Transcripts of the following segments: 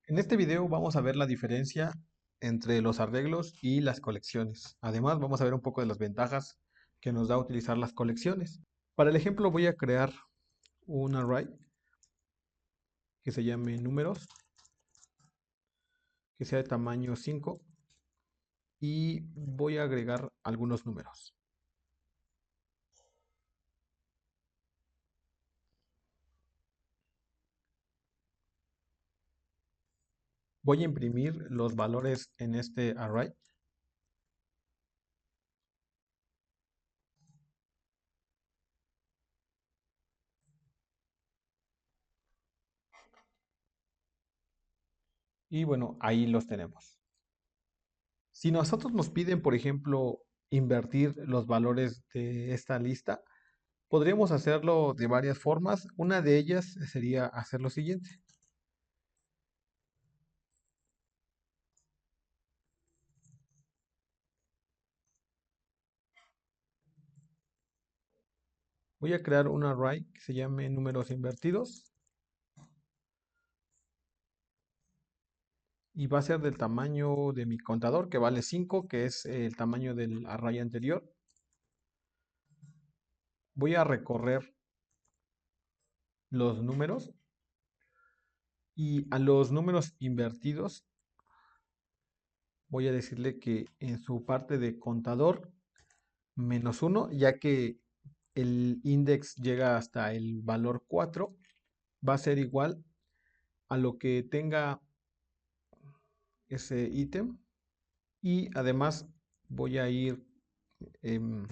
En este video vamos a ver la diferencia entre los arreglos y las colecciones. Además, vamos a ver un poco de las ventajas que nos da utilizar las colecciones. Para el ejemplo voy a crear un array que se llame números, que sea de tamaño 5 y voy a agregar algunos números. Voy a imprimir los valores en este array. Y bueno, ahí los tenemos. Si nosotros nos piden, por ejemplo, invertir los valores de esta lista, podríamos hacerlo de varias formas. Una de ellas sería hacer lo siguiente. Voy a crear un array que se llame números invertidos y va a ser del tamaño de mi contador, que vale 5, que es el tamaño del array anterior. Voy a recorrer los números y a los números invertidos voy a decirle que en su parte de contador -1, ya que el index llega hasta el valor 4, va a ser igual a lo que tenga ese ítem. Y además voy a ir em,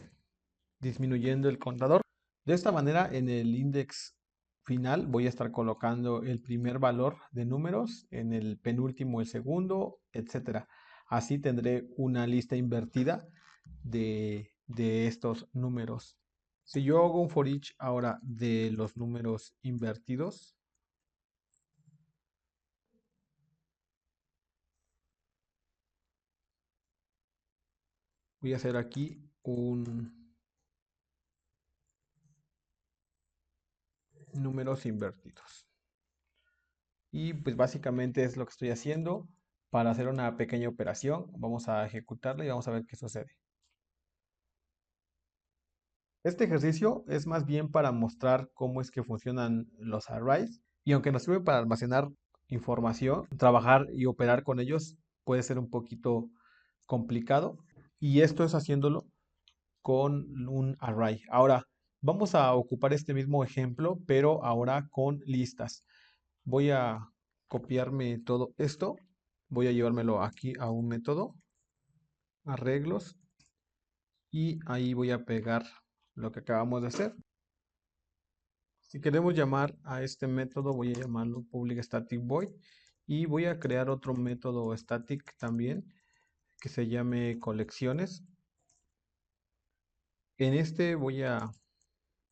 disminuyendo el contador. De esta manera, en el index final voy a estar colocando el primer valor de números, en el penúltimo el segundo, etcétera. Así tendré una lista invertida de estos números. Si yo hago un for each ahora de los números invertidos, voy a hacer aquí un números invertidos. Y pues básicamente es lo que estoy haciendo para hacer una pequeña operación. Vamos a ejecutarla y vamos a ver qué sucede. Este ejercicio es más bien para mostrar cómo es que funcionan los arrays, y aunque nos sirve para almacenar información, trabajar y operar con ellos puede ser un poquito complicado, y esto es haciéndolo con un array. Ahora vamos a ocupar este mismo ejemplo, pero ahora con listas. Voy a copiarme todo esto, voy a llevármelo aquí a un método, arreglos, y ahí voy a pegar lo que acabamos de hacer. Si queremos llamar a este método, voy a llamarlo public static void y voy a crear otro método static también que se llame colecciones. En este voy a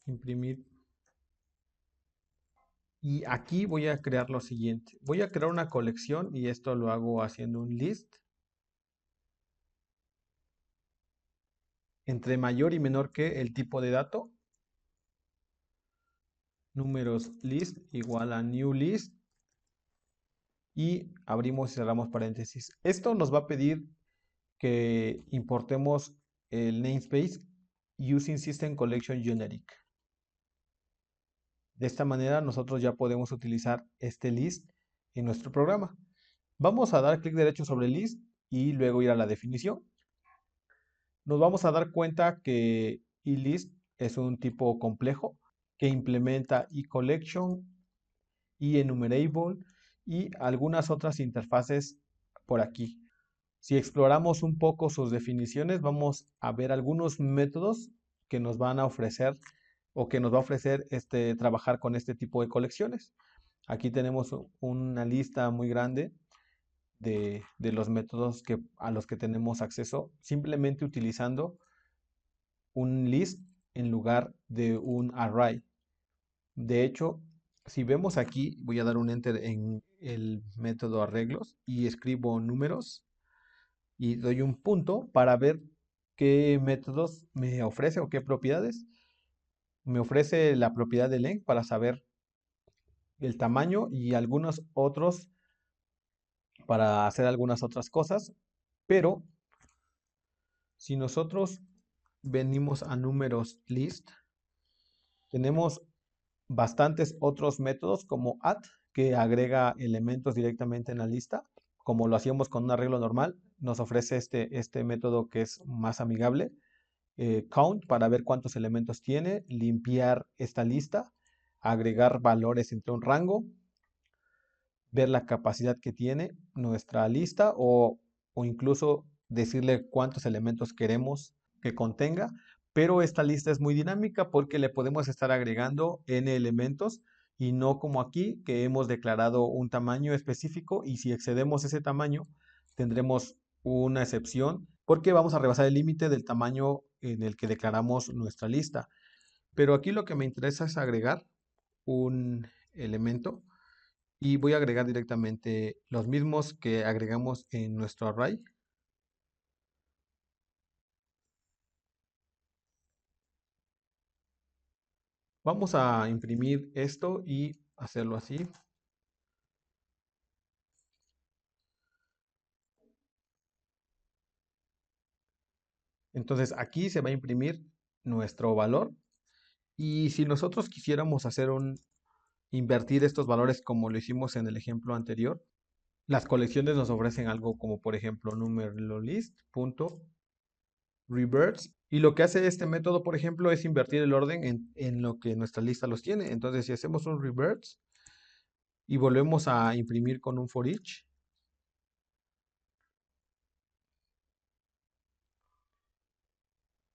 imprimir y aquí voy a crear lo siguiente. Voy a crear una colección y esto lo hago haciendo un list entre mayor y menor que el tipo de dato. Números list igual a new list y abrimos y cerramos paréntesis. Esto nos va a pedir que importemos el namespace using system collection generic. De esta manera nosotros ya podemos utilizar este list en nuestro programa. Vamos a dar clic derecho sobre list y luego ir a la definición. Nos vamos a dar cuenta que eList es un tipo complejo que implementa eCollection, eNumerable y algunas otras interfaces por aquí. Si exploramos un poco sus definiciones, vamos a ver algunos métodos que nos van a ofrecer o que nos va a ofrecer trabajar con este tipo de colecciones. Aquí tenemos una lista muy grande de los métodos a los que tenemos acceso simplemente utilizando un list en lugar de un array. De hecho, si vemos aquí, voy a dar un enter en el método arreglos y escribo números y doy un punto para ver qué métodos me ofrece o qué propiedades. Me ofrece la propiedad de length para saber el tamaño y algunos otros para hacer algunas otras cosas, pero si nosotros venimos a números list, tenemos bastantes otros métodos como add, que agrega elementos directamente en la lista, como lo hacíamos con un arreglo normal. Nos ofrece este método que es más amigable. Count para ver cuántos elementos tiene, limpiar esta lista, agregar valores entre un rango, ver la capacidad que tiene nuestra lista o incluso decirle cuántos elementos queremos que contenga. Pero esta lista es muy dinámica porque le podemos estar agregando n elementos y no como aquí que hemos declarado un tamaño específico y si excedemos ese tamaño tendremos una excepción porque vamos a rebasar el límite del tamaño en el que declaramos nuestra lista. Pero aquí lo que me interesa es agregar un elemento y voy a agregar directamente los mismos que agregamos en nuestro array. Vamos a imprimir esto y hacerlo así. Entonces aquí se va a imprimir nuestro valor y si nosotros quisiéramos invertir estos valores como lo hicimos en el ejemplo anterior, las colecciones nos ofrecen algo como por ejemplo numero list.reverse y lo que hace este método por ejemplo es invertir el orden en lo que nuestra lista los tiene. Entonces si hacemos un reverse y volvemos a imprimir con un for each,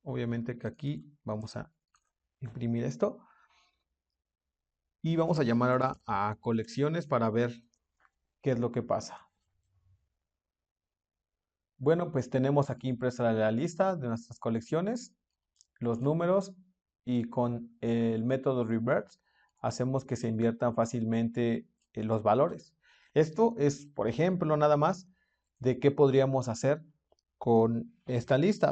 obviamente que aquí vamos a imprimir esto y vamos a llamar ahora a colecciones para ver qué es lo que pasa. Bueno, pues tenemos aquí impresa la lista de nuestras colecciones, los números y con el método reverse hacemos que se inviertan fácilmente los valores. Esto es, por ejemplo, nada más de qué podríamos hacer con esta lista.